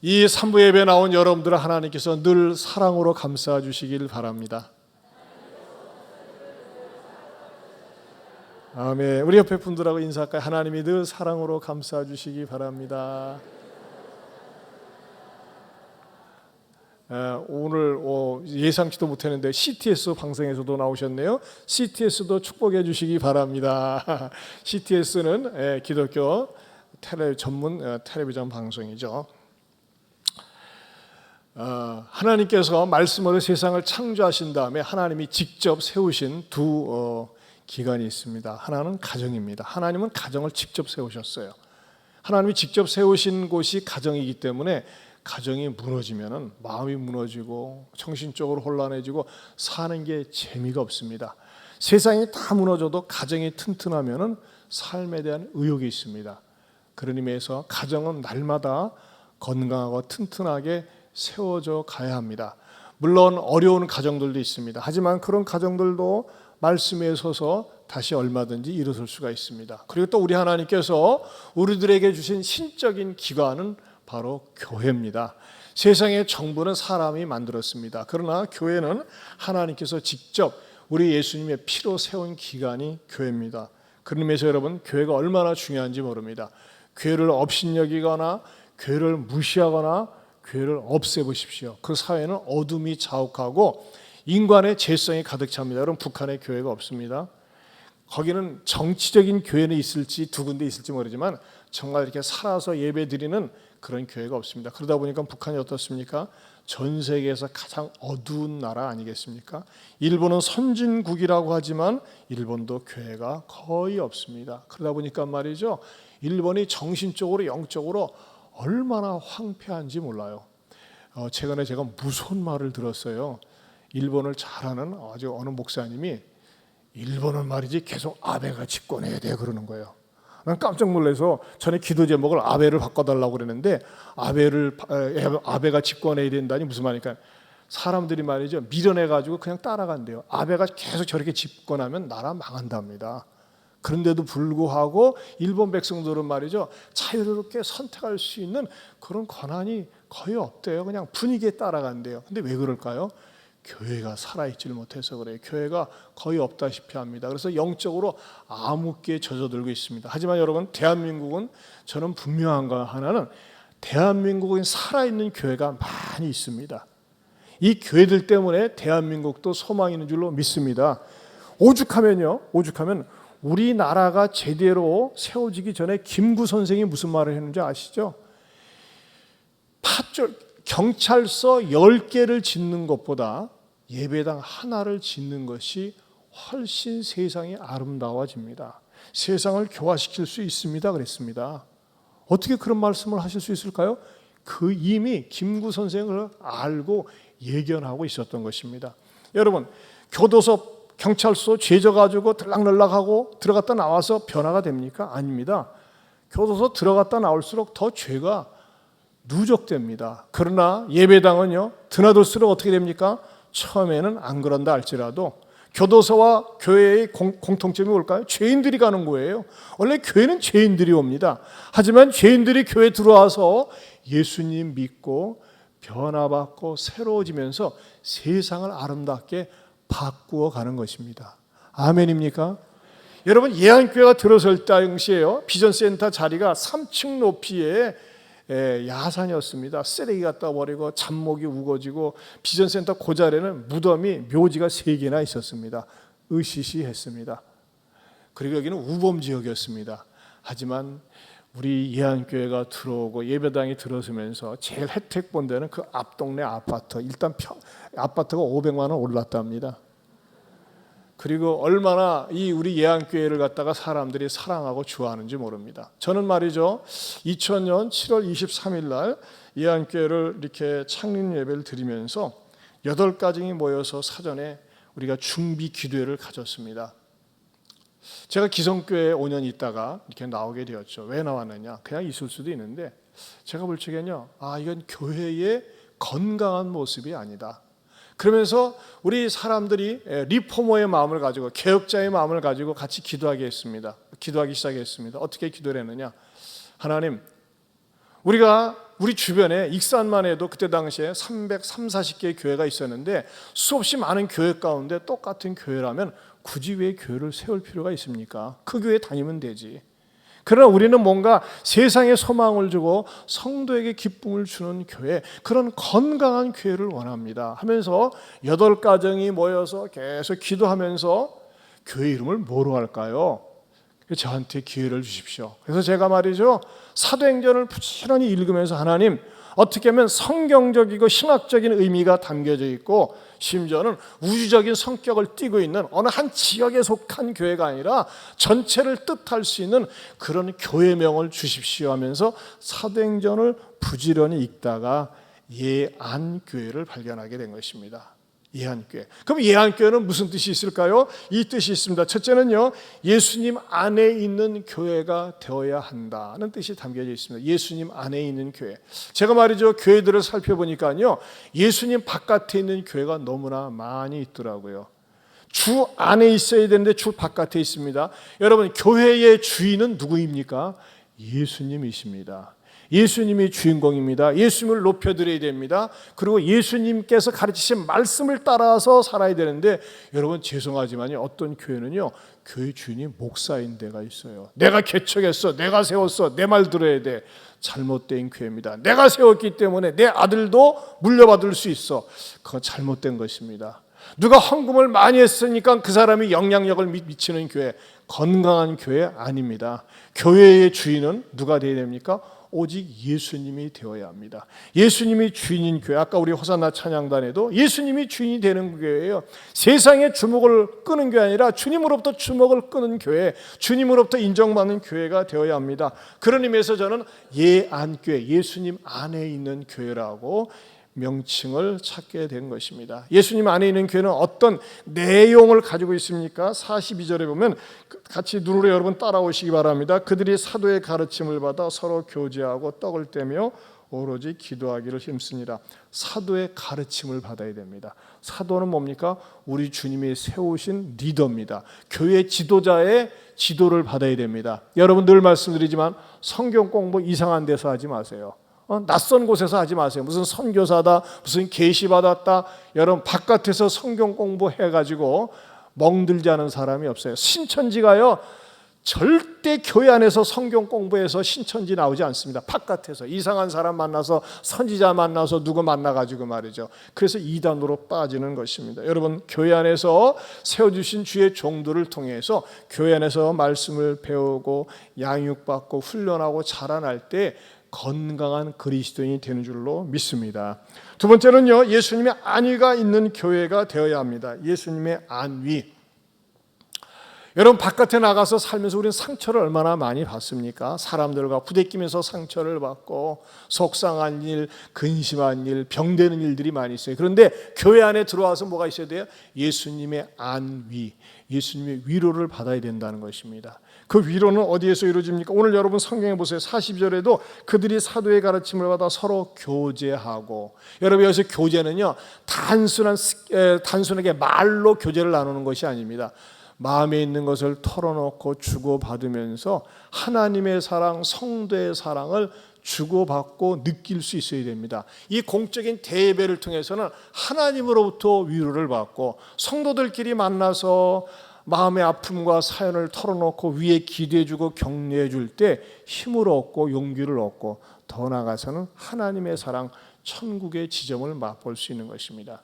이 3부 예배에 나온 여러분들을 하나님께서 늘 사랑으로 감싸 주시길 바랍니다. 아멘. 우리 옆에 분들하고 인사할까요? 하나님이 늘 사랑으로 감싸 주시기 바랍니다. 오늘 예상치도 못했는데 CTS 방송에서도 나오셨네요. CTS도 축복해 주시기 바랍니다. CTS는 기독교 전문 텔레비전 방송이죠. 하나님께서 말씀으로 세상을 창조하신 다음에 하나님이 직접 세우신 두 기관이 있습니다. 하나는 가정입니다. 하나님은 가정을 직접 세우셨어요. 하나님이 직접 세우신 곳이 가정이기 때문에 가정이 무너지면 마음이 무너지고 정신적으로 혼란해지고 사는 게 재미가 없습니다. 세상이 다 무너져도 가정이 튼튼하면 삶에 대한 의욕이 있습니다. 그런 의미에서 가정은 날마다 건강하고 튼튼하게 세워져 가야 합니다. 물론 어려운 가정들도 있습니다. 하지만 그런 가정들도 말씀에 서서 다시 얼마든지 일어설 수가 있습니다. 그리고 또 우리 하나님께서 우리들에게 주신 신적인 기관은 바로 교회입니다. 세상의 정부는 사람이 만들었습니다. 그러나 교회는 하나님께서 직접 우리 예수님의 피로 세운 기관이 교회입니다. 그런 의미에서 여러분, 교회가 얼마나 중요한지 모릅니다. 교회를 업신여기거나 교회를 무시하거나 교회를 없애보십시오. 그 사회는 어둠이 자욱하고 인간의 죄성이 가득 찹니다. 여러분, 북한에 교회가 없습니다. 거기는 정치적인 교회는 있을지 두 군데 있을지 모르지만 정말 이렇게 살아서 예배 드리는 그런 교회가 없습니다. 그러다 보니까 북한이 어떻습니까? 전 세계에서 가장 어두운 나라 아니겠습니까? 일본은 선진국이라고 하지만 일본도 교회가 거의 없습니다. 그러다 보니까 말이죠, 일본이 정신적으로 영적으로 얼마나 황폐한지 몰라요. 최근에 제가 무서운 말을 들었어요. 일본을 잘 아는 아주 어느 목사님이 일본은 말이지 계속 아베가 집권해야 돼 그러는 거예요. 난 깜짝 놀라서 전에 기도 제목을 아베를 바꿔달라고 그랬는데 아베가 집권해야 된다니 무슨 말이니까 사람들이 말이죠 미련해가지고 그냥 따라간대요. 아베가 계속 저렇게 집권하면 나라 망한답니다. 그런데도 불구하고 일본 백성들은 말이죠 자유롭게 선택할 수 있는 그런 권한이 거의 없대요. 그냥 분위기에 따라간대요. 근데 왜 그럴까요? 교회가 살아있지를 못해서 그래요. 교회가 거의 없다시피 합니다. 그래서 영적으로 암흑기에 젖어들고 있습니다. 하지만 여러분, 대한민국은 저는 분명한 거 하나는 대한민국은 살아있는 교회가 많이 있습니다. 이 교회들 때문에 대한민국도 소망이 있는 줄로 믿습니다. 오죽하면 우리나라가 제대로 세워지기 전에 김구 선생이 무슨 말을 했는지 아시죠? 경찰서 10개를 짓는 것보다 예배당 하나를 짓는 것이 훨씬 세상이 아름다워집니다. 세상을 교화시킬 수 있습니다. 그랬습니다. 어떻게 그런 말씀을 하실 수 있을까요? 그 이미 김구 선생을 알고 예견하고 있었던 것입니다. 여러분, 교도소, 경찰서 죄져가지고 들락날락하고 들어갔다 나와서 변화가 됩니까? 아닙니다. 교도소 들어갔다 나올수록 더 죄가 누적됩니다. 그러나 예배당은요, 드나들수록 어떻게 됩니까? 처음에는 안 그런다 할지라도 교도소와 교회의 공통점이 뭘까요? 죄인들이 가는 거예요. 원래 교회는 죄인들이 옵니다. 하지만 죄인들이 교회에 들어와서 예수님 믿고 변화받고 새로워지면서 세상을 아름답게 바꾸어 가는 것입니다. 아멘입니까? 여러분, 예안교회가 들어설 당시에요, 비전센터 자리가 3층 높이에 야산이었습니다. 쓰레기 갖다 버리고 잡목이 우거지고 비전센터 그 자리에는 무덤이 묘지가 3개나 있었습니다. 으시시했습니다. 그리고 여기는 우범지역이었습니다. 하지만 우리 예안교회가 들어오고 예배당이 들어서면서 제일 혜택 본 데는 그 앞동네 아파트, 일단 아파트가 500만 원 올랐답니다. 그리고 얼마나 이 우리 예안교회를 갖다가 사람들이 사랑하고 좋아하는지 모릅니다. 저는 말이죠, 2000년 7월 23일 날 예안교회를 이렇게 창립 예배를 드리면서 8가정이 모여서 사전에 우리가 준비 기도회를 가졌습니다. 제가 기성교회에 5년 있다가 이렇게 나오게 되었죠. 왜 나왔느냐? 그냥 있을 수도 있는데 제가 볼 적에는요, 이건 교회의 건강한 모습이 아니다. 그러면서 우리 사람들이 리포머의 마음을 가지고 개혁자의 마음을 가지고 같이 기도하기 시작했습니다. 어떻게 기도를 했느냐? 하나님, 우리 주변에 익산만 해도 그때 당시에 340개의 교회가 있었는데 수없이 많은 교회 가운데 똑같은 교회라면 굳이 왜 교회를 세울 필요가 있습니까? 그 교회 다니면 되지. 그러나 우리는 뭔가 세상에 소망을 주고 성도에게 기쁨을 주는 교회, 그런 건강한 교회를 원합니다 하면서 8가정이 모여서 계속 기도하면서 교회 이름을 뭐로 할까요? 저한테 기회를 주십시오. 그래서 제가 말이죠, 사도행전을 부지런히 읽으면서 하나님, 어떻게 하면 성경적이고 신학적인 의미가 담겨져 있고 심지어는 우주적인 성격을 띠고 있는 어느 한 지역에 속한 교회가 아니라 전체를 뜻할 수 있는 그런 교회명을 주십시오 하면서 사도행전을 부지런히 읽다가 예안교회를 발견하게 된 것입니다. 예안교회. 그럼 예안교회는 무슨 뜻이 있을까요? 이 뜻이 있습니다. 첫째는요, 예수님 안에 있는 교회가 되어야 한다는 뜻이 담겨져 있습니다. 예수님 안에 있는 교회. 제가 말이죠, 교회들을 살펴보니까요, 예수님 바깥에 있는 교회가 너무나 많이 있더라고요. 주 안에 있어야 되는데 주 바깥에 있습니다. 여러분, 교회의 주인은 누구입니까? 예수님이십니다. 예수님이 주인공입니다. 예수님을 높여드려야 됩니다. 그리고 예수님께서 가르치신 말씀을 따라서 살아야 되는데, 여러분 죄송하지만요, 어떤 교회는요, 교회 주인이 목사인 데가 있어요. 내가 개척했어, 내가 세웠어, 내 말 들어야 돼. 잘못된 교회입니다. 내가 세웠기 때문에 내 아들도 물려받을 수 있어. 그건 잘못된 것입니다. 누가 헌금을 많이 했으니까 그 사람이 영향력을 미치는 교회, 건강한 교회 아닙니다. 교회의 주인은 누가 되어야 됩니까? 오직 예수님이 되어야 합니다. 예수님이 주인인 교회, 아까 우리 호산나 찬양단에도 예수님이 주인이 되는 교회예요. 세상의 주목을 끄는 게 아니라 주님으로부터 주목을 끄는 교회, 주님으로부터 인정받는 교회가 되어야 합니다. 그런 의미에서 저는 예안교회, 예수님 안에 있는 교회라고 명칭을 찾게 된 것입니다. 예수님 안에 있는 교회는 어떤 내용을 가지고 있습니까? 42절에 보면, 같이 눈으로 여러분 따라오시기 바랍니다. 그들이 사도의 가르침을 받아 서로 교제하고 떡을 떼며 오로지 기도하기를 힘쓰니라. 사도의 가르침을 받아야 됩니다. 사도는 뭡니까? 우리 주님이 세우신 리더입니다. 교회 지도자의 지도를 받아야 됩니다. 여러분 늘 말씀드리지만 성경 공부 이상한 데서 하지 마세요. 낯선 곳에서 하지 마세요. 무슨 선교사다, 무슨 계시 받았다. 여러분 바깥에서 성경 공부해가지고 멍들지 않은 사람이 없어요. 신천지가요, 절대 교회 안에서 성경 공부해서 신천지 나오지 않습니다. 바깥에서 이상한 사람 만나서, 선지자 만나서 누구 만나가지고 말이죠. 그래서 이단으로 빠지는 것입니다. 여러분 교회 안에서 세워주신 주의 종들을 통해서 교회 안에서 말씀을 배우고 양육받고 훈련하고 자라날 때 건강한 그리스도인이 되는 줄로 믿습니다. 두 번째는요, 예수님의 안위가 있는 교회가 되어야 합니다. 예수님의 안위. 여러분 바깥에 나가서 살면서 우리는 상처를 얼마나 많이 받습니까? 사람들과 부대끼면서 상처를 받고 속상한 일, 근심한 일, 병되는 일들이 많이 있어요. 그런데 교회 안에 들어와서 뭐가 있어야 돼요? 예수님의 안위, 예수님의 위로를 받아야 된다는 것입니다. 그 위로는 어디에서 이루어집니까? 오늘 여러분 성경에 보세요. 42절에도 그들이 사도의 가르침을 받아 서로 교제하고, 여러분 여기서 교제는요, 단순하게 말로 교제를 나누는 것이 아닙니다. 마음에 있는 것을 털어놓고 주고받으면서 하나님의 사랑, 성도의 사랑을 주고받고 느낄 수 있어야 됩니다. 이 공적인 대예배를 통해서는 하나님으로부터 위로를 받고, 성도들끼리 만나서 마음의 아픔과 사연을 털어놓고 위에 기대해주고 격려해줄 때 힘을 얻고 용기를 얻고, 더 나아가서는 하나님의 사랑, 천국의 지점을 맛볼 수 있는 것입니다.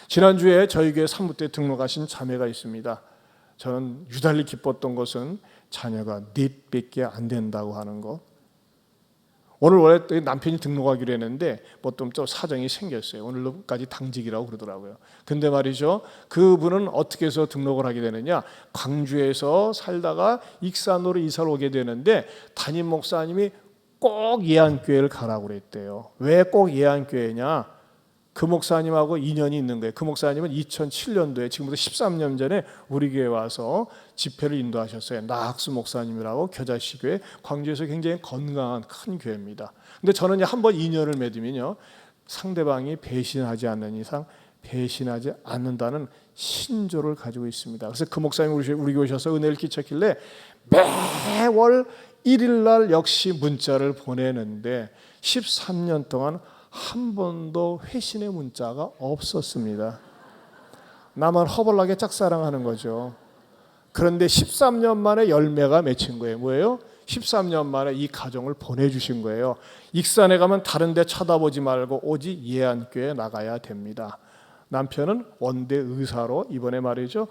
지난주에 저희 교회 산부때 등록하신 자매가 있습니다. 저는 유달리 기뻤던 것은 자녀가 넷밖에 안 된다고 하는 것. 오늘 원래 남편이 등록하기로 했는데 뭐 좀 사정이 생겼어요. 오늘까지 당직이라고 그러더라고요. 근데 말이죠, 그분은 어떻게 해서 등록을 하게 되느냐, 광주에서 살다가 익산으로 이사를 오게 되는데 담임 목사님이 꼭 예안교회를 가라고 그랬대요. 왜 꼭 예안교회냐? 그 목사님하고 인연이 있는 거예요. 그 목사님은 2007년도에, 지금부터 13년 전에 우리 교회에 와서 집회를 인도하셨어요. 나학수 목사님이라고 겨자씨교회, 광주에서 굉장히 건강한 큰 교회입니다. 근데 저는 한번 인연을 맺으면요, 상대방이 배신하지 않는 이상 배신하지 않는다는 신조를 가지고 있습니다. 그래서 그 목사님이 우리 교회 오셔서 은혜를 끼쳤길래 매월 1일 날 역시 문자를 보내는데 13년 동안 한 번도 회신의 문자가 없었습니다. 나만 허벌나게 짝사랑하는 거죠. 그런데 13년 만에 열매가 맺힌 거예요. 뭐예요? 13년 만에 이 가정을 보내주신 거예요. 익산에 가면 다른 데 쳐다보지 말고 오직 예안교회에 나가야 됩니다. 남편은 원대 의사로 이번에 말이죠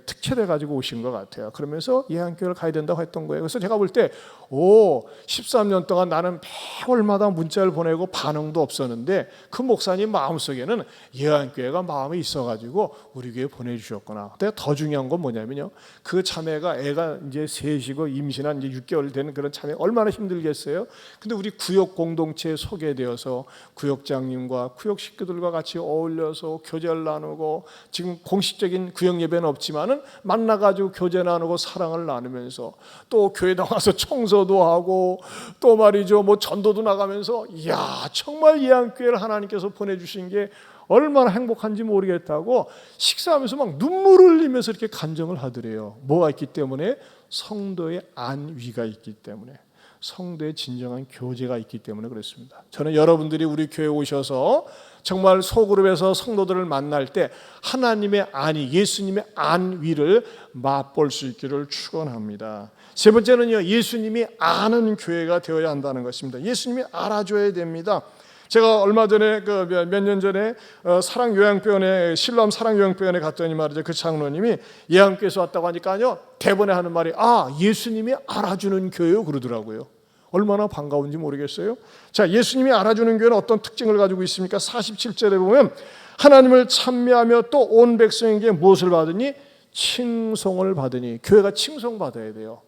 특채돼 가지고 오신 것 같아요. 그러면서 예안교회를 가야 된다고 했던 거예요. 그래서 제가 볼 때 13년 동안 나는 매월마다 문자를 보내고 반응도 없었는데 그 목사님 마음속에는 예안교회가 마음에 있어가지고 우리 교회 보내주셨구나. 근데 더 중요한 건 뭐냐면요, 그 자매가 애가 이제 셋이고 임신한 이제 6개월 되는 그런 자매 얼마나 힘들겠어요. 근데 우리 구역 공동체에 소개되어서 구역장님과 구역 식구들과 같이 어울려서 교제를 나누고, 지금 공식적인 구역 예배는 없지만은 만나가지고 교제 나누고 사랑을 나누면서 또 교회 나와서 청소도 하고 또 말이죠 뭐 전도도 나가면서, 이야 정말 예안교회를 하나님께서 보내주신 게 얼마나 행복한지 모르겠다고 식사하면서 막 눈물을 흘리면서 이렇게 간증을 하더래요. 뭐가 있기 때문에? 성도의 안위가 있기 때문에, 성도의 진정한 교제가 있기 때문에 그렇습니다. 저는 여러분들이 우리 교회에 오셔서 정말 소그룹에서 성도들을 만날 때 하나님의 안위, 예수님의 안위를 맛볼 수 있기를 축원합니다. 세 번째는요, 예수님이 아는 교회가 되어야 한다는 것입니다. 예수님이 알아줘야 됩니다. 제가 얼마 전에 몇 년 전에 사랑요양병원에, 실로암 사랑요양병원에 갔더니 말이죠, 그 장로님이 예안교회에서 왔다고 하니까요 대번에 하는 말이 예수님이 알아주는 교회요 그러더라고요. 얼마나 반가운지 모르겠어요. 자, 예수님이 알아주는 교회는 어떤 특징을 가지고 있습니까? 47절에 보면 하나님을 찬미하며 또 온 백성에게 무엇을 받으니? 칭송을 받으니. 교회가 칭송받아야 돼요.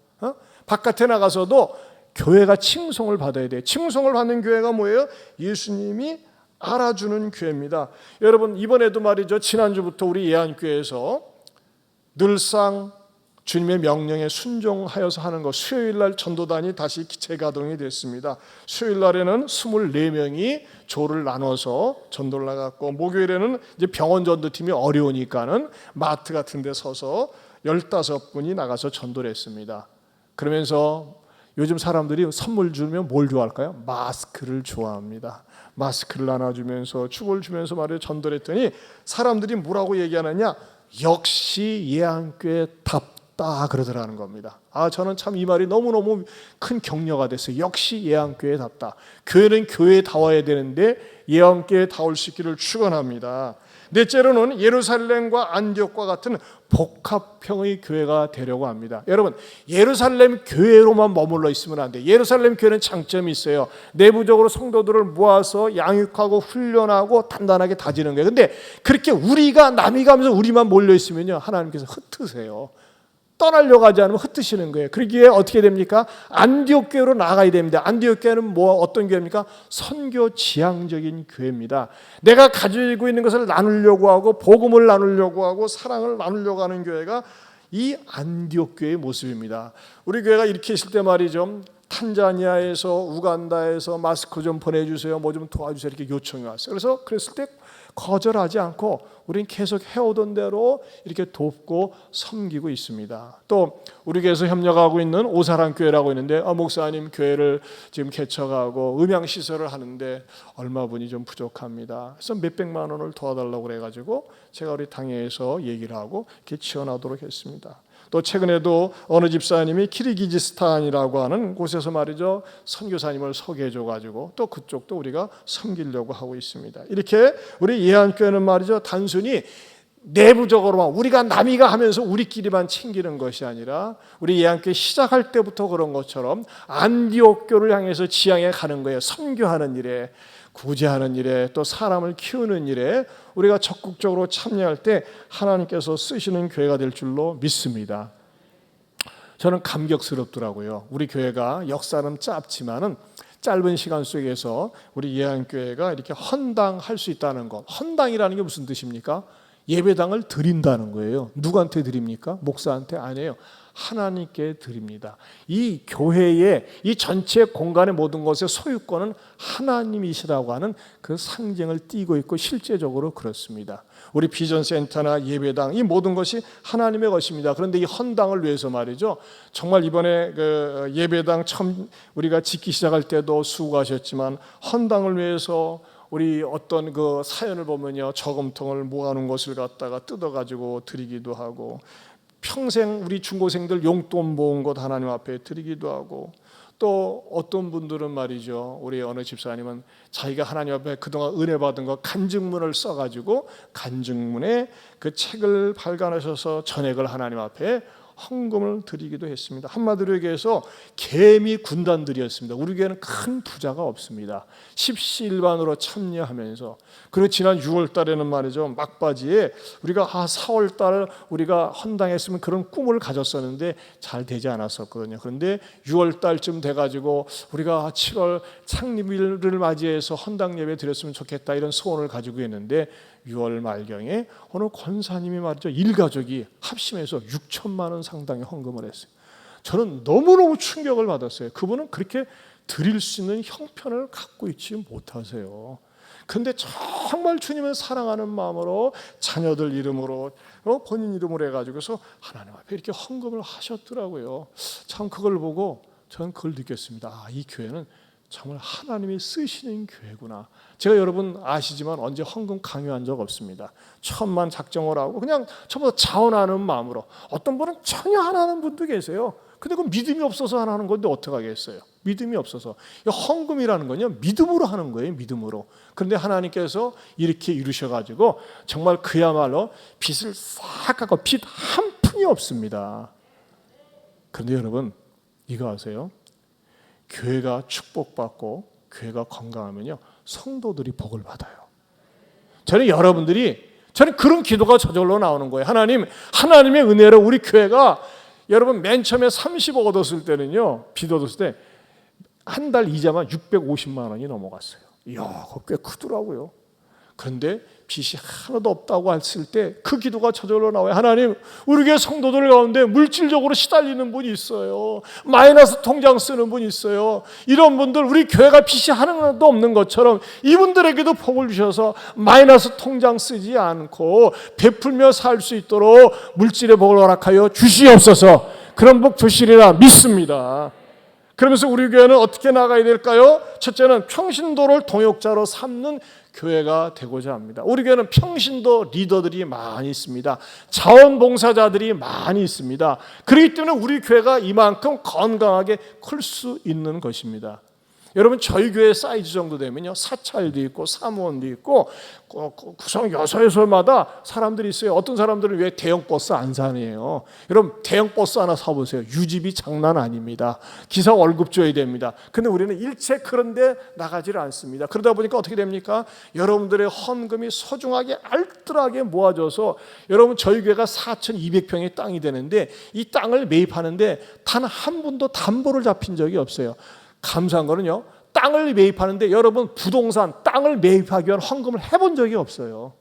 바깥에 나가서도 교회가 칭송을 받아야 돼요. 칭송을 받는 교회가 뭐예요? 예수님이 알아주는 교회입니다. 여러분, 이번에도 말이죠, 지난주부터 우리 예안교회에서 늘상 주님의 명령에 순종하여서 하는 것, 수요일날 전도단이 다시 재가동이 됐습니다. 수요일날에는 24명이 조를 나눠서 전도를 나갔고, 목요일에는 이제 병원 전도팀이 어려우니까는 마트 같은 데 서서 15분이 나가서 전도를 했습니다. 그러면서 요즘 사람들이 선물 주면 뭘 좋아할까요? 마스크를 좋아합니다. 마스크를 나눠주면서 축을 주면서 말이에요 전도를 했더니 사람들이 뭐라고 얘기하느냐? 역시 예안교회 답다 그러더라는 겁니다. 저는 참 이 말이 너무너무 큰 격려가 됐어요. 역시 예안교회답다. 교회는 교회다워야 되는데 예안교회다울 수 있기를 축원합니다. 넷째로는 예루살렘과 안디옥과 같은 복합형의 교회가 되려고 합니다. 여러분, 예루살렘 교회로만 머물러 있으면 안 돼요. 예루살렘 교회는 장점이 있어요. 내부적으로 성도들을 모아서 양육하고 훈련하고 단단하게 다지는 거예요. 근데 그렇게 우리가 남이 가면서 우리만 몰려 있으면요, 하나님께서 흩으세요. 떠나려고 하지 않으면 흩으시는 거예요. 그러기에 어떻게 됩니까? 안디옥 교회로 나가야 됩니다. 안디옥 교회는 어떤 교회입니까? 선교 지향적인 교회입니다. 내가 가지고 있는 것을 나누려고 하고 복음을 나누려고 하고 사랑을 나누려고 하는 교회가 이 안디옥 교회의 모습입니다. 우리 교회가 이렇게 있을 때 말이죠, 탄자니아에서 우간다에서 마스크 좀 보내주세요, 뭐 좀 도와주세요 이렇게 요청이 왔어요. 그래서 그랬을 때 거절하지 않고 우리는 계속 해오던 대로 이렇게 돕고 섬기고 있습니다. 또 우리 교회에서 협력하고 있는 오사랑 교회라고 있는데 목사님 교회를 지금 개척하고 음향시설을 하는데 얼마분이 좀 부족합니다. 그래서 몇백만 원을 도와달라고 그래가지고 제가 우리 당회에서 얘기를 하고 이렇게 지원하도록 했습니다. 또 최근에도 어느 집사님이 키르기즈스탄이라고 하는 곳에서 말이죠, 선교사님을 소개해줘가지고 또 그쪽도 우리가 섬기려고 하고 있습니다. 이렇게 우리 예안교회는 말이죠, 단순히 내부적으로만 우리가 남이가 하면서 우리끼리만 챙기는 것이 아니라 우리 예안교회 시작할 때부터 그런 것처럼 안디옥 교를 향해서 지향해 가는 거예요. 선교하는 일에, 구제하는 일에, 또 사람을 키우는 일에 우리가 적극적으로 참여할 때 하나님께서 쓰시는 교회가 될 줄로 믿습니다. 저는 감격스럽더라고요. 우리 교회가 역사는 짧지만은 짧은 시간 속에서 우리 예안교회가 이렇게 헌당할 수 있다는 것. 헌당이라는 게 무슨 뜻입니까? 예배당을 드린다는 거예요. 누구한테 드립니까? 목사한테 아니에요. 하나님께 드립니다. 이 교회의 이 전체 공간의 모든 것의 소유권은 하나님이시라고 하는 그 상징을 띠고 있고 실제적으로 그렇습니다. 우리 비전센터나 예배당 이 모든 것이 하나님의 것입니다. 그런데 이 헌당을 위해서 말이죠. 정말 이번에 그 예배당 처음 우리가 짓기 시작할 때도 수고하셨지만 헌당을 위해서 우리 어떤 그 사연을 보면요, 저금통을 모아놓은 것을 갖다가 뜯어가지고 드리기도 하고, 평생 우리 중고생들 용돈 모은 것 하나님 앞에 드리기도 하고, 또 어떤 분들은 말이죠, 우리 어느 집사님은 자기가 하나님 앞에 그동안 은혜 받은 거 간증문을 써가지고 간증문에 그 책을 발간하셔서 전액을 하나님 앞에 헌금을 드리기도 했습니다. 한마디로 얘기해서 개미 군단들이었습니다. 우리 교회는 큰 부자가 없습니다. 십시일반으로 참여하면서, 그리고 지난 6월 달에는 말이죠, 막바지에 우리가 4월 달 우리가 헌당했으면 그런 꿈을 가졌었는데 잘 되지 않았었거든요. 그런데 6월 달쯤 돼가지고 우리가 7월 창립일을 맞이해서 헌당 예배 드렸으면 좋겠다 이런 소원을 가지고 있는데, 6월 말경에 어느 권사님이 말이죠, 일가족이 합심해서 6천만 원 상당의 헌금을 했어요. 저는 너무너무 충격을 받았어요. 그분은 그렇게 드릴 수 있는 형편을 갖고 있지 못하세요. 그런데 정말 주님을 사랑하는 마음으로 자녀들 이름으로 본인 이름으로 해가지고서 하나님 앞에 이렇게 헌금을 하셨더라고요. 참 그걸 보고 저는 그걸 느꼈습니다. 아, 이 교회는 정말 하나님이 쓰시는 교회구나. 제가 여러분 아시지만 언제 헌금 강요한 적 없습니다. 처음만 작정을 하고 그냥 처음부터 자원하는 마음으로. 어떤 분은 전혀 안 하는 분도 계세요. 근데 그 믿음이 없어서 안 하는 건데 어떡하겠어요. 믿음이 없어서. 헌금이라는 건요, 믿음으로 하는 거예요. 믿음으로. 그런데 하나님께서 이렇게 이루셔가지고 정말 그야말로 빚을 싹 깎고 빚 한 푼이 없습니다. 그런데 여러분 이거 아세요? 교회가 축복받고 교회가 건강하면요, 성도들이 복을 받아요. 저는 그런 기도가 저절로 나오는 거예요. 하나님의 은혜로 우리 교회가, 여러분 맨 처음에 30억 얻었을 때는요, 빚 얻었을 때 한 달 이자만 650만 원이 넘어갔어요. 이야, 그거 꽤 크더라고요. 그런데 빚이 하나도 없다고 했을 때 그 기도가 저절로 나와요. 하나님, 우리 교회 성도들 가운데 물질적으로 시달리는 분이 있어요. 마이너스 통장 쓰는 분이 있어요. 이런 분들, 우리 교회가 빚이 하나도 없는 것처럼 이분들에게도 복을 주셔서 마이너스 통장 쓰지 않고 베풀며 살 수 있도록 물질의 복을 허락하여 주시옵소서. 그런 복 주시리라 믿습니다. 그러면서 우리 교회는 어떻게 나가야 될까요? 첫째는 평신도를 동역자로 삼는 교회가 되고자 합니다. 우리 교회는 평신도 리더들이 많이 있습니다. 자원봉사자들이 많이 있습니다. 그렇기 때문에 우리 교회가 이만큼 건강하게 클 수 있는 것입니다. 여러분 저희 교회 사이즈 정도 되면요, 사찰도 있고 사무원도 있고 구성 6~8마다 사람들이 있어요. 어떤 사람들은 왜 대형 버스 안 사네요. 여러분 대형 버스 하나 사보세요. 유지비 장난 아닙니다. 기사 월급 줘야 됩니다. 근데 우리는 일체 그런데 나가지를 않습니다. 그러다 보니까 어떻게 됩니까? 여러분들의 헌금이 소중하게 알뜰하게 모아져서, 여러분 저희 교회가 4,200평의 땅이 되는데 이 땅을 매입하는데 단 한 분도 담보를 잡힌 적이 없어요. 감사한 거는요, 땅을 매입하는데 여러분 부동산 땅을 매입하기 위한 헌금을 해본 적이 없어요.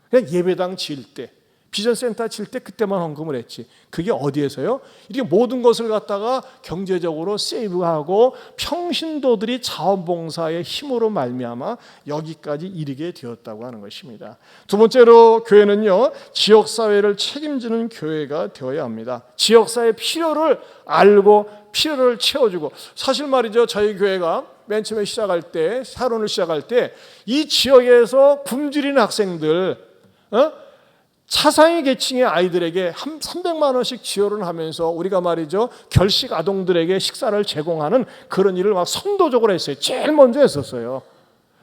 그냥 예배당 지을 때, 비전센터 지을 때 그때만 헌금을 했지. 그게 어디에서요? 이렇게 모든 것을 갖다가 경제적으로 세이브하고 평신도들이 자원봉사의 힘으로 말미암아 여기까지 이르게 되었다고 하는 것입니다. 두 번째로 교회는요, 지역사회를 책임지는 교회가 되어야 합니다. 지역사회의 필요를 알고 필요를 채워주고, 사실 말이죠, 저희 교회가 맨 처음에 시작할 때, 사론을 시작할 때 이 지역에서 굶주리는 학생들, 차상위 계층의 아이들에게 300만 원씩 지원을 하면서 우리가 말이죠, 결식 아동들에게 식사를 제공하는 그런 일을 막 선도적으로 했어요. 제일 먼저 했었어요.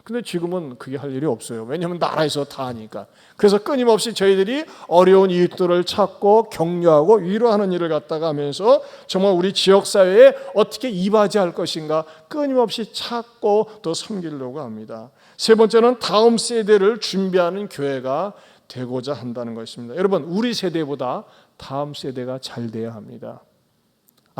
근데 지금은 그게 할 일이 없어요. 왜냐하면 나라에서 다 하니까. 그래서 끊임없이 저희들이 어려운 이웃들을 찾고 격려하고 위로하는 일을 갖다가 하면서 정말 우리 지역사회에 어떻게 이바지할 것인가 끊임없이 찾고 또 섬기려고 합니다. 세 번째는 다음 세대를 준비하는 교회가 되고자 한다는 것입니다. 여러분 우리 세대보다 다음 세대가 잘 돼야 합니다.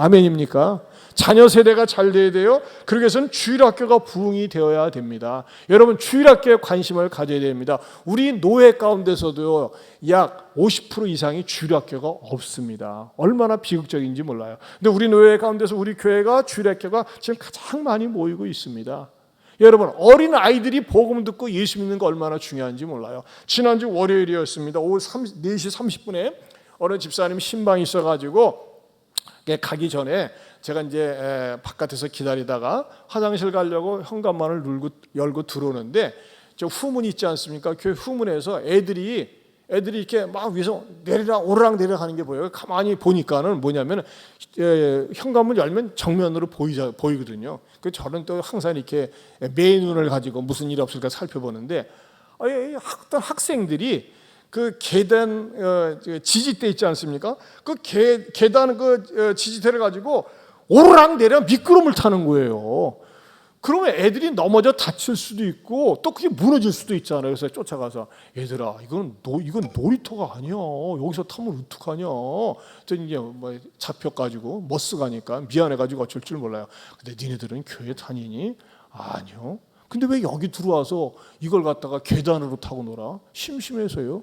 아멘입니까? 자녀 세대가 잘 돼야 돼요. 그러기 위해서는 주일학교가 부흥이 되어야 됩니다. 여러분 주일학교에 관심을 가져야 됩니다. 우리 노예 가운데서도 약 50% 이상이 주일학교가 없습니다. 얼마나 비극적인지 몰라요. 근데 우리 노예 가운데서 우리 교회가 주일학교가 지금 가장 많이 모이고 있습니다. 여러분 어린 아이들이 복음 듣고 예수 믿는 거 얼마나 중요한지 몰라요. 지난주 월요일이었습니다. 오후 4시 30분에 어느 집사님 신방이 있어가지고 가기 전에 제가 이제 바깥에서 기다리다가 화장실 가려고 현관문을 열고 들어오는데 저 후문 있지 않습니까? 교회 후문에서 애들이 이렇게 막 위에서 오르락 내리락 하는 게 보여요. 가만히 보니까는 뭐냐면 현관문 열면 정면으로 보이거든요. 그 저는 또 항상 이렇게 매 눈을 가지고 무슨 일이 없을까 살펴보는데 어떤 학생들이 그 계단 지지대 있지 않습니까? 그 계단 그 지지대를 가지고 오르락 내리락 미끄럼을 타는 거예요. 그러면 애들이 넘어져 다칠 수도 있고 또 그게 무너질 수도 있잖아요. 그래서 쫓아가서 얘들아 이건 놀이터가 아니야. 여기서 타면 어떡하냐. 저 이제 뭐 잡혀가지고 머스 가니까 미안해가지고 어쩔 줄 몰라요. 근데 니네들은 교회 다니니? 아니요. 근데 왜 여기 들어와서 이걸 갖다가 계단으로 타고 놀아? 심심해서요.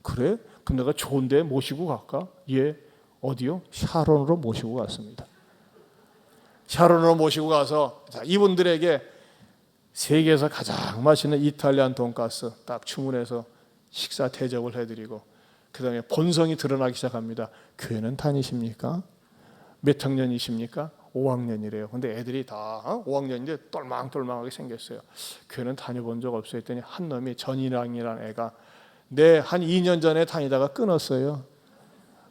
그래? 그럼 내가 좋은 데 모시고 갈까? 예. 어디요? 샤론으로 모시고 갔습니다. 샤론으로 모시고 가서 이분들에게 세계에서 가장 맛있는 이탈리안 돈가스 딱 주문해서 식사 대접을 해드리고 그 다음에 본성이 드러나기 시작합니다. 교회는 다니십니까? 몇 학년이십니까? 5학년이래요. 근데 애들이 다 5학년인데 똘망똘망하게 생겼어요. 교회는 다녀본 적 없어요 했더니 한 놈이 전이랑이라는 애가 한 2년 전에 다니다가 끊었어요.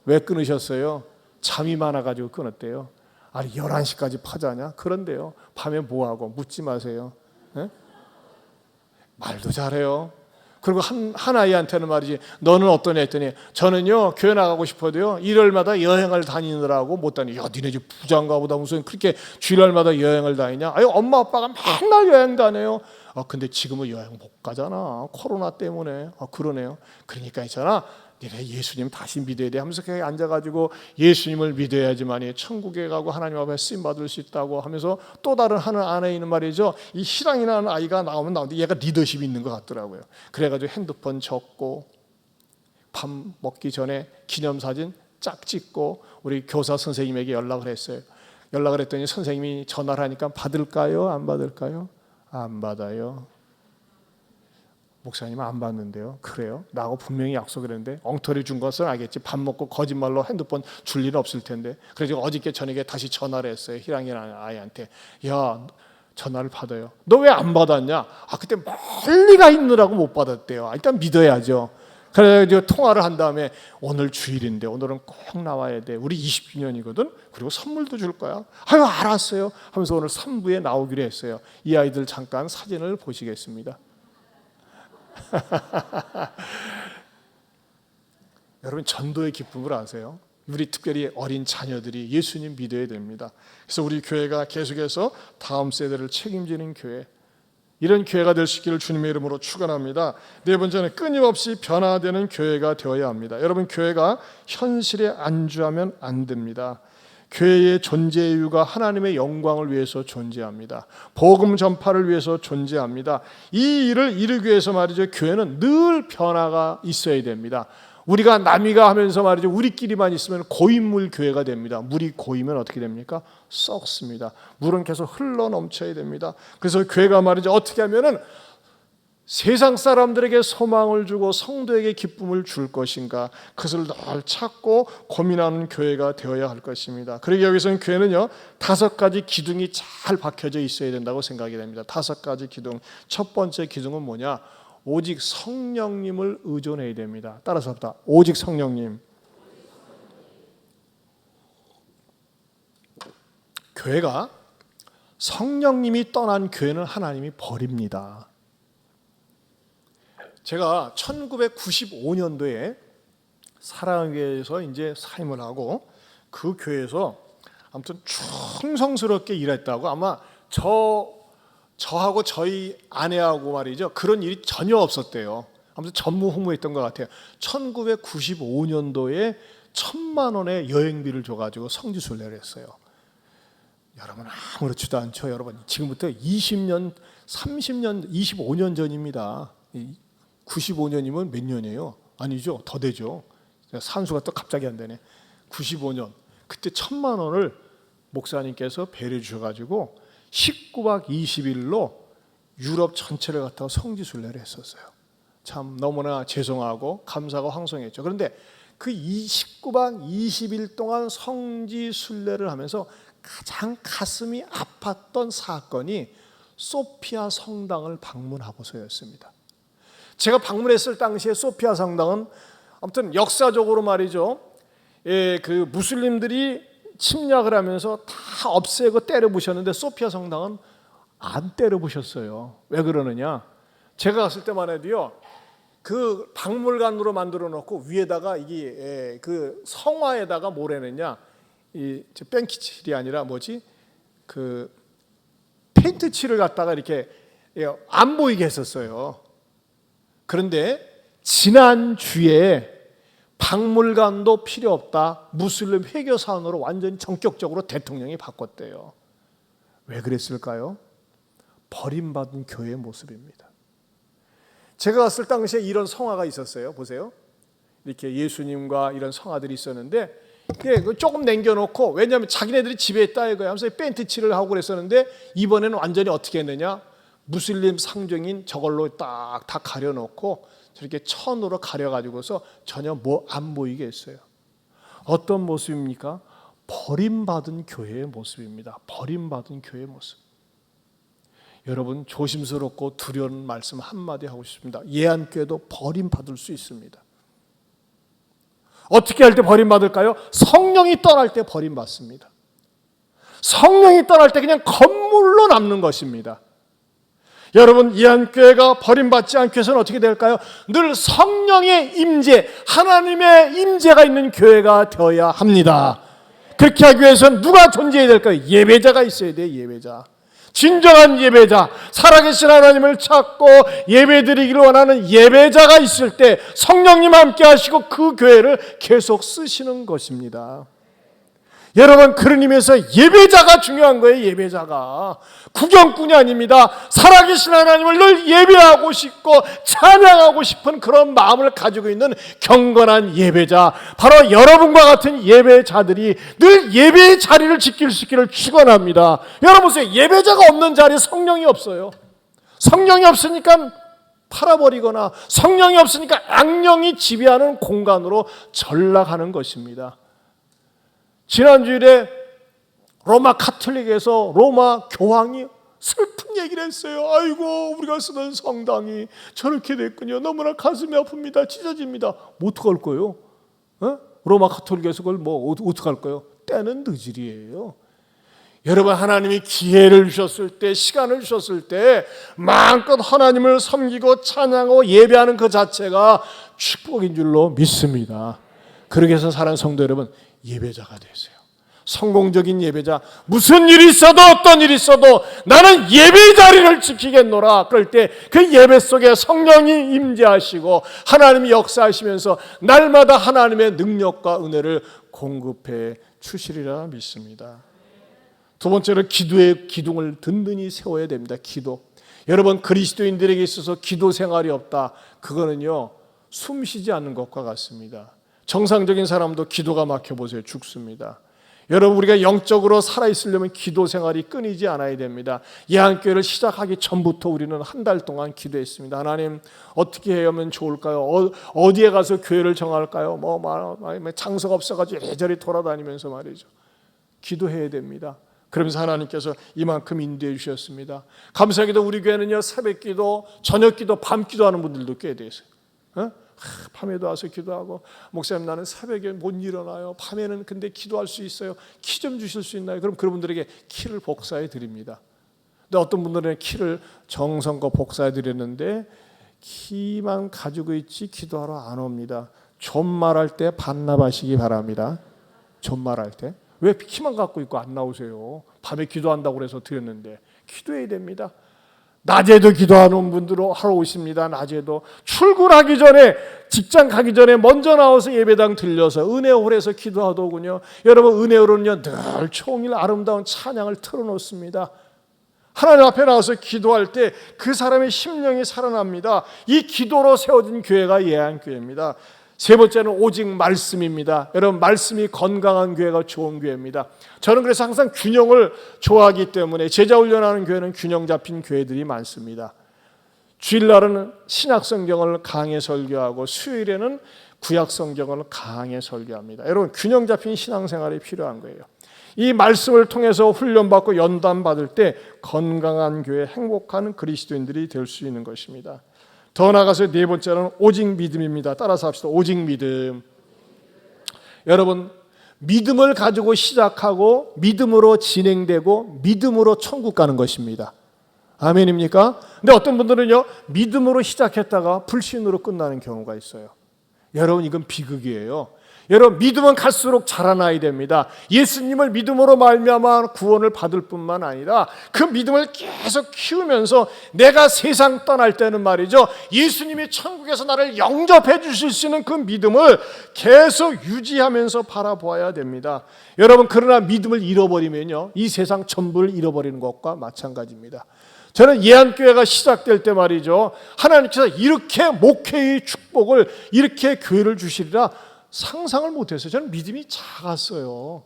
왜 끊으셨어요? 잠이 많아가지고 끊었대요. 아니 11시까지 파자냐? 그런데요. 밤에 뭐하고 묻지 마세요. 네? 말도 잘해요. 그리고 한 아이한테는 말이지 너는 어떠냐 했더니 저는요 교회 나가고 싶어도요 일요일마다 여행을 다니느라고 못 다니. 야 니네 집 부자인가 보다 무슨 그렇게 주일날마다 여행을 다니냐. 아유 엄마 아빠가 맨날 여행 다녀요. 근데 지금은 여행 못 가잖아. 코로나 때문에. 그러네요. 그러니까 있잖아. 니네 예수님 다시 믿어야 돼 하면서 그냥 앉아가지고 예수님을 믿어야지만이 천국에 가고 하나님 앞에 쓰임 받을 수 있다고 하면서 또 다른 하는 안에 있는 말이죠. 이 희랑이라는 아이가 나오는데 얘가 리더십이 있는 것 같더라고요. 그래가지고 핸드폰 적고 밥 먹기 전에 기념사진 짝 찍고 우리 교사 선생님에게 연락을 했어요. 연락을 했더니 선생님이 전화를 하니까 받을까요? 안 받을까요? 안 받아요. 목사님은 안 받는데요. 그래요? 나하고 분명히 약속을 했는데 엉터리 준 것은 알겠지. 밥 먹고 거짓말로 핸드폰 줄 일은 없을 텐데. 그래서 어저께 저녁에 다시 전화를 했어요. 희랑이라는 아이한테. 야 전화를 받아요. 너 왜 안 받았냐? 그때 멀리 가 있느라고 못 받았대요. 일단 믿어야죠. 그래서 통화를 한 다음에 오늘 주일인데 오늘은 꼭 나와야 돼. 우리 20주년이거든. 그리고 선물도 줄 거야. 아유 알았어요. 하면서 오늘 3부에 나오기로 했어요. 이 아이들 잠깐 사진을 보시겠습니다. 여러분 전도의 기쁨을 아세요? 우리 특별히 어린 자녀들이 예수님 믿어야 됩니다. 그래서 우리 교회가 계속해서 다음 세대를 책임지는 교회, 이런 교회가 될 수 있기를 주님의 이름으로 축원합니다. 네 번째는 끊임없이 변화되는 교회가 되어야 합니다. 여러분 교회가 현실에 안주하면 안 됩니다. 교회의 존재 이유가 하나님의 영광을 위해서 존재합니다. 복음 전파를 위해서 존재합니다. 이 일을 이루기 위해서 말이죠. 교회는 늘 변화가 있어야 됩니다. 우리가 남이가 하면서 말이죠. 우리끼리만 있으면 고인물 교회가 됩니다. 물이 고이면 어떻게 됩니까? 썩습니다. 물은 계속 흘러 넘쳐야 됩니다. 그래서 교회가 말이죠. 어떻게 하면은 세상 사람들에게 소망을 주고 성도에게 기쁨을 줄 것인가, 그것을 늘 찾고 고민하는 교회가 되어야 할 것입니다. 그러기 여기서는 교회는요 5가지 기둥이 잘 박혀져 있어야 된다고 생각이 됩니다. 5가지 기둥. 첫 번째 기둥은 뭐냐? 오직 성령님을 의존해야 됩니다. 따라서 합니다. 오직 성령님. 교회가 성령님이 떠난 교회는 하나님이 버립니다. 제가 1995년도에 사랑교회에서 이제 사임을 하고 그 교회에서 아무튼 충성스럽게 일했다고, 아마 저하고 저희 아내하고 말이죠. 그런 일이 전혀 없었대요. 아무튼 전무후무했던 것 같아요. 1995년도에 1,000만 원의 여행비를 줘가지고 성지순례를 했어요. 여러분 아무렇지도 않죠. 여러분 지금부터 20년, 30년, 25년 전입니다. 95년이면 몇 년이에요? 아니죠, 더 되죠. 산수가 또 갑자기 안 되네. 95년 그때 1,000만 원을 목사님께서 배려 주셔가지고 19박 20일로 유럽 전체를 갖다가 성지순례를 했었어요. 참 너무나 죄송하고 감사가 황송했죠. 그런데 그 19박 20일 동안 성지순례를 하면서 가장 가슴이 아팠던 사건이 소피아 성당을 방문하고서였습니다. 제가 방문했을 당시에 소피아 성당은 아무튼 역사적으로 말이죠, 그 무슬림들이 침략을 하면서 다 없애고 때려 부셨는데 소피아 성당은 안 때려 부셨어요. 왜 그러느냐? 제가 갔을 때만 해도요, 그 박물관으로 만들어 놓고 위에다가 이게 그 성화에다가 뭘 해냈냐, 이 뺑키칠이 아니라 뭐지, 그 페인트 칠을 갖다가 이렇게 안 보이게 했었어요. 그런데 지난주에 박물관도 필요 없다, 무슬림 회교사원으로 완전히 전격적으로 대통령이 바꿨대요. 왜 그랬을까요? 버림받은 교회의 모습입니다. 제가 갔을 당시에 이런 성화가 있었어요. 보세요. 이렇게 예수님과 이런 성화들이 있었는데 조금 남겨놓고, 왜냐하면 자기네들이 집에 있다 이거야 하면서 페인트 칠을 하고 그랬었는데, 이번에는 완전히 어떻게 했느냐, 무슬림 상징인 저걸로 딱 다 가려놓고 저렇게 천으로 가려가지고서 전혀 뭐 안 보이게 했어요. 어떤 모습입니까? 버림받은 교회의 모습입니다. 버림받은 교회의 모습. 여러분 조심스럽고 두려운 말씀 한마디 하고 싶습니다. 예안교회도 버림받을 수 있습니다. 어떻게 할 때 버림받을까요? 성령이 떠날 때 버림받습니다. 성령이 떠날 때 그냥 건물로 남는 것입니다. 여러분 예안교회가 버림받지 않기 위해서는 어떻게 될까요? 늘 성령의 임재, 하나님의 임재가 있는 교회가 되어야 합니다. 그렇게 하기 위해서는 누가 존재해야 될까요? 예배자가 있어야 돼요. 예배자. 진정한 예배자, 살아계신 하나님을 찾고 예배드리기를 원하는 예배자가 있을 때 성령님 함께 하시고 그 교회를 계속 쓰시는 것입니다. 여러분 그런 의미에서 예배자가 중요한 거예요. 예배자가 구경꾼이 아닙니다. 살아계신 하나님을 늘 예배하고 싶고 찬양하고 싶은 그런 마음을 가지고 있는 경건한 예배자, 바로 여러분과 같은 예배자들이 늘 예배의 자리를 지킬 수 있기를 축원합니다. 여러분 보세요. 예배자가 없는 자리에 성령이 없어요. 성령이 없으니까 팔아버리거나 성령이 없으니까 악령이 지배하는 공간으로 전락하는 것입니다. 지난주일에 로마 카톨릭에서 로마 교황이 슬픈 얘기를 했어요. 아이고 우리가 쓰던 성당이 저렇게 됐군요. 너무나 가슴이 아픕니다. 찢어집니다. 뭐 어떡할 거예요? 로마 카톨릭에서 그걸 뭐 어떡할 거예요? 때는 늦으리예요. 여러분 하나님이 기회를 주셨을 때, 시간을 주셨을 때 마음껏 하나님을 섬기고 찬양하고 예배하는 그 자체가 축복인 줄로 믿습니다. 그러기 위해서 사랑하는 성도 여러분, 예배자가 되세요. 성공적인 예배자. 무슨 일이 있어도 어떤 일이 있어도 나는 예배 자리를 지키겠노라. 그럴 때 그 예배 속에 성령이 임재하시고 하나님이 역사하시면서 날마다 하나님의 능력과 은혜를 공급해 주시리라 믿습니다. 두 번째로 기도의 기둥을 든든히 세워야 됩니다. 기도. 여러분 그리스도인들에게 있어서 기도 생활이 없다. 그거는요 숨 쉬지 않는 것과 같습니다. 정상적인 사람도 기도가 막혀보세요. 죽습니다. 여러분 우리가 영적으로 살아있으려면 기도 생활이 끊이지 않아야 됩니다. 예안교회를 시작하기 전부터 우리는 한 달 동안 기도했습니다. 하나님 어떻게 하면 좋을까요? 어디에 가서 교회를 정할까요? 장소가 없어가지고 이리저리 돌아다니면서 말이죠. 기도해야 됩니다. 그러면서 하나님께서 이만큼 인도해 주셨습니다. 감사하게도 우리 교회는요 새벽기도, 저녁기도, 밤기도하는 분들도 꽤 되세요. 밤에도 와서 기도하고, 목사님 나는 새벽에 못 일어나요. 밤에는 근데 기도할 수 있어요. 키 좀 주실 수 있나요? 그럼 그런 분들에게 키를 복사해 드립니다. 근데 어떤 분들은 키를 정성껏 복사해 드렸는데 키만 가지고 있지 기도하러 안 옵니다. 존말할 때 반납하시기 바랍니다. 존말할 때. 왜 키만 갖고 있고 안 나오세요? 밤에 기도한다고 그래서 드렸는데 기도해야 됩니다. 낮에도 기도하는 분들로 하러 오십니다. 낮에도 출근하기 전에, 직장 가기 전에 먼저 나와서 예배당 들려서 은혜홀에서 기도하더군요. 여러분, 은혜홀은요 늘 종일 아름다운 찬양을 틀어놓습니다. 하나님 앞에 나와서 기도할 때 그 사람의 심령이 살아납니다. 이 기도로 세워진 교회가 예안교회입니다. 세 번째는 오직 말씀입니다. 여러분, 말씀이 건강한 교회가 좋은 교회입니다. 저는 그래서 항상 균형을 좋아하기 때문에 제자 훈련하는 교회는 균형 잡힌 교회들이 많습니다. 주일날은 신약 성경을 강해 설교하고 수요일에는 구약 성경을 강해 설교합니다. 여러분, 균형 잡힌 신앙생활이 필요한 거예요. 이 말씀을 통해서 훈련받고 연단 받을 때 건강한 교회, 행복한 그리스도인들이 될 수 있는 것입니다. 더 나아가서 네 번째는 오직 믿음입니다. 따라서 합시다. 오직 믿음. 여러분, 믿음을 가지고 시작하고 믿음으로 진행되고 믿음으로 천국 가는 것입니다. 아멘입니까? 근데 어떤 분들은요, 믿음으로 시작했다가 불신으로 끝나는 경우가 있어요. 여러분, 이건 비극이에요. 여러분, 믿음은 갈수록 자라나야 됩니다. 예수님을 믿음으로 말미암아 구원을 받을 뿐만 아니라 그 믿음을 계속 키우면서 내가 세상 떠날 때는 말이죠, 예수님이 천국에서 나를 영접해 주실 수 있는 그 믿음을 계속 유지하면서 바라보아야 됩니다. 여러분, 그러나 믿음을 잃어버리면요, 이 세상 전부를 잃어버리는 것과 마찬가지입니다. 저는 예안교회가 시작될 때 말이죠, 하나님께서 이렇게 목회의 축복을, 이렇게 교회를 주시리라 상상을 못했어요. 저는 믿음이 작았어요.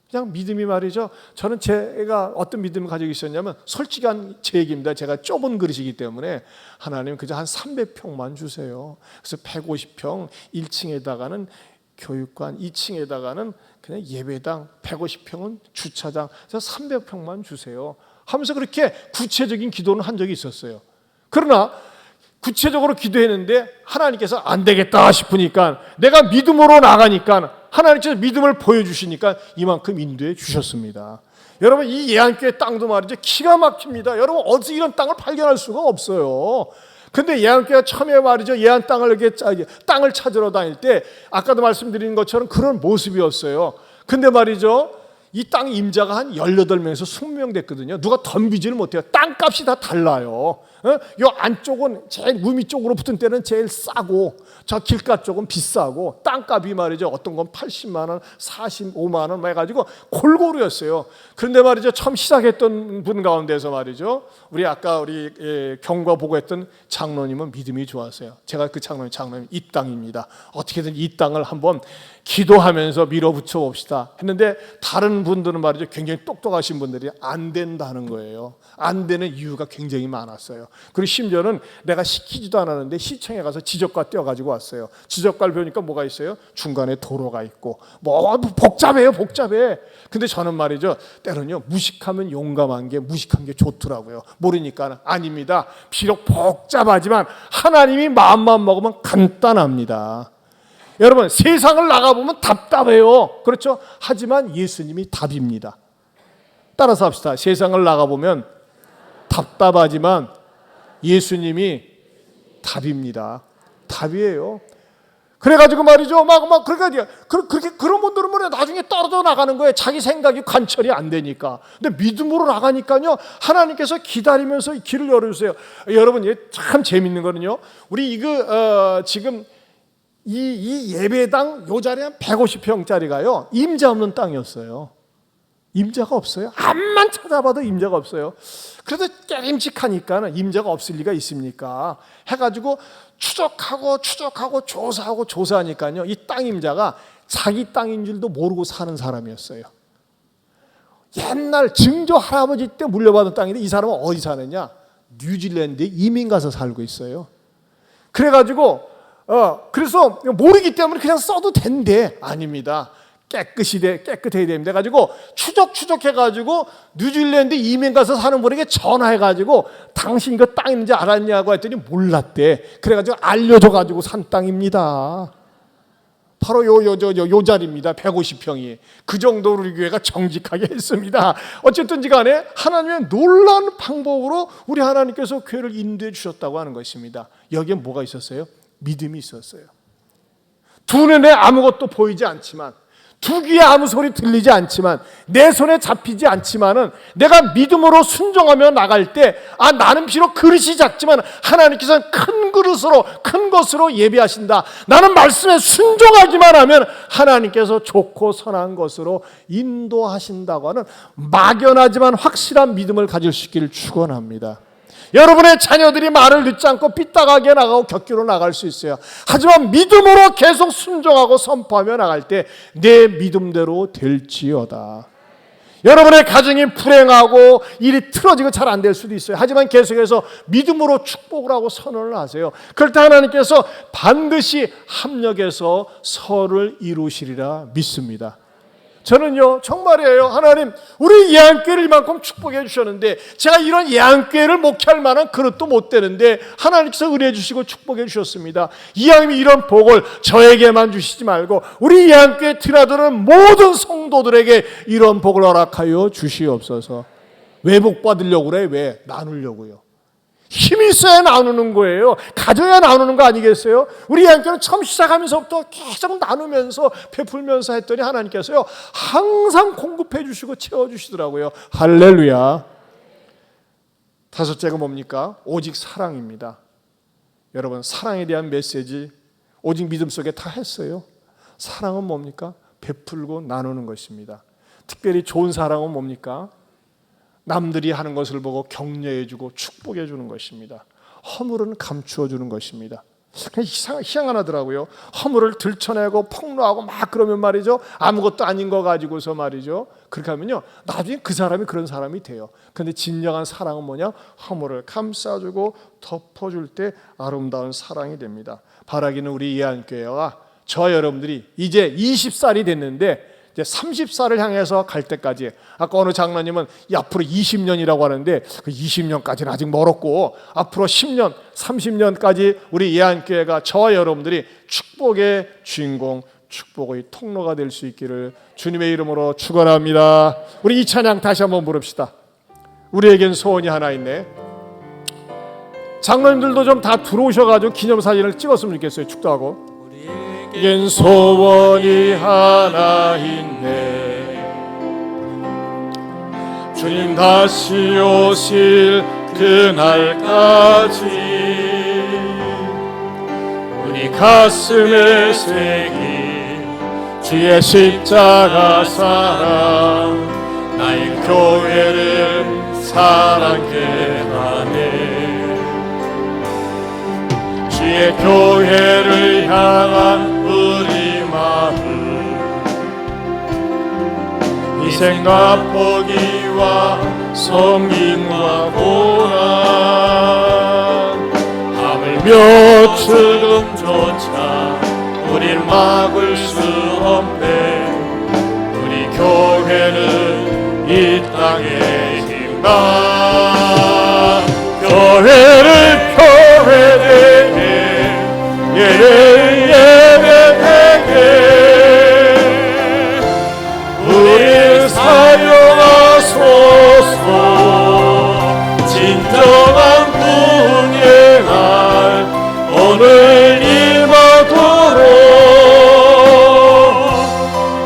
그냥 믿음이 말이죠, 저는 제가 어떤 믿음을 가지고 있었냐면, 솔직한 제 얘기입니다. 제가 좁은 그릇이기 때문에 하나님 그저 한 300평만 주세요. 그래서 150평, 1층에다가는 교육관, 2층에다가는 그냥 예배당, 150평은 주차장, 그래서 300평만 주세요 하면서 그렇게 구체적인 기도는 한 적이 있었어요. 그러나 구체적으로 기도했는데 하나님께서 안 되겠다 싶으니까, 내가 믿음으로 나가니까 하나님께서 믿음을 보여주시니까 이만큼 인도해 주셨습니다. 여러분, 이 예안교회 땅도 말이죠, 기가 막힙니다. 여러분, 어디서 이런 땅을 발견할 수가 없어요. 근데 예안교회가 처음에 말이죠, 예안 땅을 이렇게 땅을 찾으러 다닐 때 아까도 말씀드린 것처럼 그런 모습이었어요. 근데 말이죠, 이 땅 임자가 한 18명에서 20명 됐거든요. 누가 덤비지를 못해요. 땅값이 다 달라요. 요 안쪽은 제일 우미 쪽으로 붙은 때는 제일 싸고, 저 길가 쪽은 비싸고, 땅값이 말이죠, 어떤 건 80만 원, 45만 원 해가지고 골고루였어요. 그런데 말이죠, 처음 시작했던 분 가운데서 말이죠, 우리 아까 우리 경과 보고 했던 장로님은 믿음이 좋았어요. 제가 그 장로님 이 땅입니다. 어떻게든 이 땅을 한번 기도하면서 밀어붙여 봅시다 했는데, 다른 분들은 말이죠, 굉장히 똑똑하신 분들이 안 된다는 거예요. 안 되는 이유가 굉장히 많았어요. 그리고 심지어는 내가 시키지도 않았는데 시청에 가서 지적과 떼어가지고 왔어요. 지적과를 배우니까 뭐가 있어요? 중간에 도로가 있고 뭐 복잡해요, 복잡해. 근데 저는 말이죠, 때로는요, 무식하면 용감한 게, 무식한 게 좋더라고요. 모르니까. 아닙니다. 비록 복잡하지만 하나님이 마음만 먹으면 간단합니다. 여러분, 세상을 나가보면 답답해요. 그렇죠? 하지만 예수님이 답입니다. 따라서 합시다. 세상을 나가보면 답답하지만 예수님이 답입니다. 답이에요. 그래가지고 말이죠, 그렇게 그런 분들은 뭐냐, 나중에 떨어져 나가는 거예요. 자기 생각이 관철이 안 되니까. 근데 믿음으로 나가니까요, 하나님께서 기다리면서 길을 열어주세요. 여러분, 이게 참 재밌는 거는요, 우리 이거 지금 이 예배당 요 자리 한 150평짜리가요, 임자 없는 땅이었어요. 임자가 없어요. 암만 찾아봐도 임자가 없어요. 그래도 깨림칙하니까 임자가 없을 리가 있습니까? 해가지고 추적하고 조사하니까요, 이 땅 임자가 자기 땅인 줄도 모르고 사는 사람이었어요. 옛날 증조 할아버지 때 물려받은 땅인데, 이 사람은 어디 사느냐? 뉴질랜드에 이민 가서 살고 있어요. 그래가지고 그래서 모르기 때문에 그냥 써도 된대. 아닙니다. 깨끗해야 됩니다. 가지고 추적해가지고 뉴질랜드 이민 가서 사는 분에게 전화해가지고 당신 이거 땅 있는지 알았냐고 했더니 몰랐대. 그래가지고 알려줘가지고 산 땅입니다. 바로 요 자리입니다. 150평이. 그 정도로 우리 교회가 정직하게 했습니다. 어쨌든지 간에 하나님의 놀라운 방법으로 우리 하나님께서 교회를 인도해 주셨다고 하는 것입니다. 여기에 뭐가 있었어요? 믿음이 있었어요. 두 눈에 아무것도 보이지 않지만, 두 귀에 아무 소리 들리지 않지만, 내 손에 잡히지 않지만은 내가 믿음으로 순종하며 나갈 때, 나는 비록 그릇이 작지만 하나님께서는 큰 그릇으로, 큰 것으로 예비하신다. 나는 말씀에 순종하기만 하면 하나님께서 좋고 선한 것으로 인도하신다고 하는 막연하지만 확실한 믿음을 가질 수 있기를 축원합니다. 여러분의 자녀들이 말을 듣지 않고 삐딱하게 나가고 격기로 나갈 수 있어요. 하지만 믿음으로 계속 순종하고 선포하며 나갈 때 내 믿음대로 될지어다. 여러분의 가정이 불행하고 일이 틀어지고 잘 안 될 수도 있어요. 하지만 계속해서 믿음으로 축복을 하고 선언을 하세요. 그럴 때 하나님께서 반드시 합력해서 설을 이루시리라 믿습니다. 저는요, 정말이에요. 하나님, 우리 예안교회를 이만큼 축복해 주셨는데, 제가 이런 예안교회를 목회할 만한 그릇도 못 되는데 하나님께서 의뢰해 주시고 축복해 주셨습니다. 이왕이면 이런 복을 저에게만 주시지 말고 우리 예안교회 드나드는 모든 성도들에게 이런 복을 허락하여 주시옵소서. 왜 복 받으려고 그래? 왜? 나누려고요. 힘이 있어야 나누는 거예요. 가져야 나누는 거 아니겠어요? 우리 예안교회는 처음 시작하면서부터 계속 나누면서 베풀면서 했더니 하나님께서요 항상 공급해 주시고 채워주시더라고요. 할렐루야. 다섯째가 뭡니까? 오직 사랑입니다. 여러분, 사랑에 대한 메시지 오직 믿음 속에 다 했어요. 사랑은 뭡니까? 베풀고 나누는 것입니다. 특별히 좋은 사랑은 뭡니까? 남들이 하는 것을 보고 격려해주고 축복해주는 것입니다. 허물은 감추어주는 것입니다. 희한하더라고요. 허물을 들춰내고 폭로하고 막 그러면 말이죠, 아무것도 아닌 거 가지고서 말이죠, 그렇게 하면요 나중에 그 사람이 그런 사람이 돼요. 그런데 진정한 사랑은 뭐냐? 허물을 감싸주고 덮어줄 때 아름다운 사랑이 됩니다. 바라기는 우리 예안교회와 저와 여러분들이 이제 20살이 됐는데 이제 30살을 향해서 갈 때까지, 아까 어느 장로님은 앞으로 20년이라고 하는데 그 20년까지는 아직 멀었고 앞으로 10년, 30년까지 우리 예안교회가 저와 여러분들이 축복의 주인공, 축복의 통로가 될 수 있기를 주님의 이름으로 축원합니다. 우리 이 찬양 다시 한번 부릅시다. 우리에겐 소원이 하나 있네. 장로님들도 좀 다 들어오셔가지고 기념사진을 찍었으면 좋겠어요. 축도하고. 우리에겐 소원이 하나 있네. 주님 다시 오실 그날까지 우리 가슴에 새긴 주의 십자가 사랑, 나의 교회를 사랑케 하네. 주의 교회를 향한 우리 마음, 희생과 포기와 섬김과 고난, 하물며 죽음조차 우릴 막을 수 없네. 우리 교회는 이 땅의 희망, 교회를 교회되게 예배되게 우릴 사용하소서. 진정한 부흥의 날 오늘 임하도록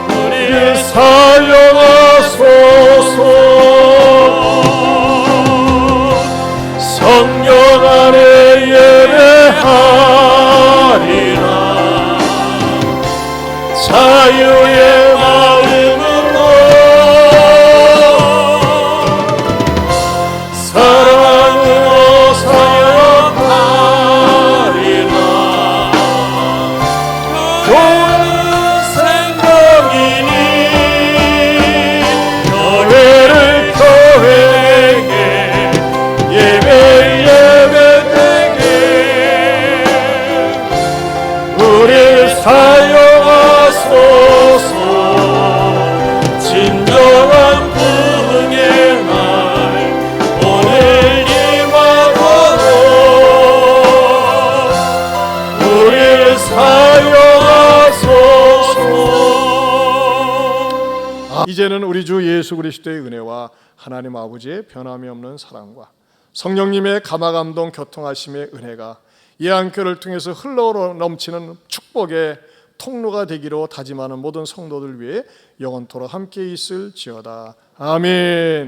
우릴 사용하소서. 성령 안에 예배하리라. 자유의 마음으로 사랑으로 사역하리라. 교회는 생명이니 교회를 교회에게 예배되게 우릴 사용하소서. 진정한 부흥의 날 오늘 임하도록 우릴 사용하소서. 이제는 우리 주 예수 그리스도의 은혜와 하나님 아버지의 변함이 없는 사랑과 성령님의 감화감동 교통하심의 은혜가 예안교회를 통해서 흘러 넘치는 축복의 통로가 되기로 다짐하는 모든 성도들 위해 영원토록 함께 있을지어다. 아멘.